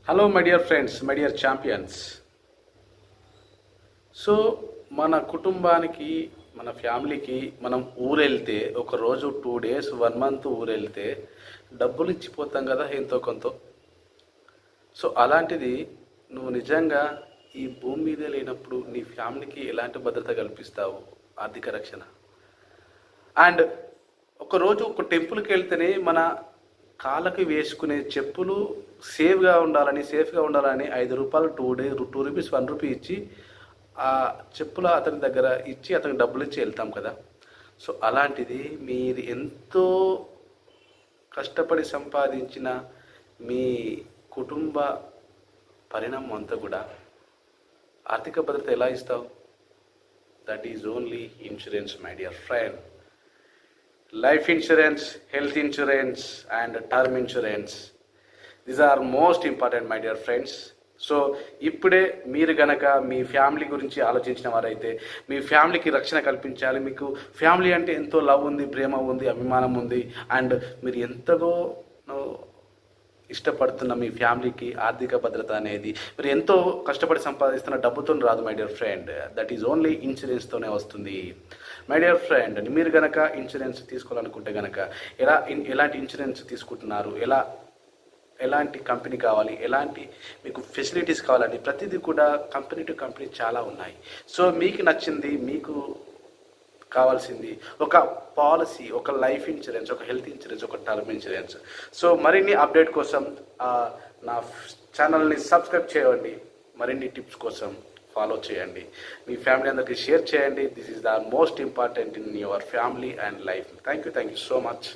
Hello my dear friends, my dear champions. So మన కుటుంబానికి, మన ఫ్యామిలీకి మనం ఊరెళ్తే ఒకరోజు 2 days 1 month ఊరెళ్తే డబ్బులు ఇచ్చిపోతాం కదా ఎంతో కొంత. సో అలాంటిది నువ్వు నిజంగా ఈ భూమి మీదే లేనప్పుడు నీ ఫ్యామిలీకి ఎలాంటి భద్రత కల్పిస్తావు, ఆర్థిక రక్షణ? అండ్ ఒకరోజు ఒక టెంపుల్కి వెళ్తేనే మన కాళ్ళకి వేసుకునే చెప్పులు సేఫ్గా ఉండాలని 5 రూపాయలు 2 రూపీస్ 1 రూపీ ఇచ్చి ఆ చెప్పుల అతని దగ్గర ఇచ్చి అతనికి డబ్బులు ఇచ్చి వెళ్తాం కదా. సో అలాంటిది మీరు ఎంతో కష్టపడి సంపాదించిన మీ కుటుంబ పరిణామం అంతా కూడా ఆర్థిక భద్రత ఎలా ఇస్తావు? That is only insurance my dear friend. Life insurance, health insurance and term insurance, these are most important my dear friends. So ఇప్పుడే మీరు గనక మీ ఫ్యామిలీ గురించి ఆలోచించిన వారైతే, మీ ఫ్యామిలీకి రక్షణ కల్పించాలి. మీకు ఫ్యామిలీ అంటే ఎంతో లవ్ ఉంది, ప్రేమ ఉంది, అభిమానం ఉంది, అండ్ మీరు ఎంతగా ఇష్టపడుతున్న మీ ఫ్యామిలీకి ఆర్థిక భద్రత అనేది మీరు ఎంతో కష్టపడి సంపాదిస్తున్న డబ్బుతో రాదు my dear friend. That is only ఇన్సూరెన్స్తోనే వస్తుంది మై డియర్ ఫ్రెండ్. మీరు కనుక ఇన్సూరెన్స్ తీసుకోవాలనుకుంటే కనుక ఎలాంటి ఇన్సూరెన్స్ తీసుకుంటున్నారు, ఎలాంటి కంపెనీ కావాలి, ఎలాంటి మీకు ఫెసిలిటీస్ కావాలని ప్రతిదీ కూడా కంపెనీ టు కంపెనీ చాలా ఉన్నాయి. సో మీకు నచ్చింది, మీకు కావాల్సింది ఒక పాలసీ, ఒక లైఫ్ ఇన్సూరెన్స్, ఒక హెల్త్ ఇన్సూరెన్స్, ఒక టర్మ్ ఇన్సూరెన్స్. సో మరిన్ని అప్డేట్ కోసం నా ఛానల్ని సబ్స్క్రైబ్ చేయండి. మరిన్ని టిప్స్ కోసం ఫాలో చేయండి. మీ ఫ్యామిలీ అందరికీ షేర్ చేయండి. This is the most important in your family and life. Thank you so much.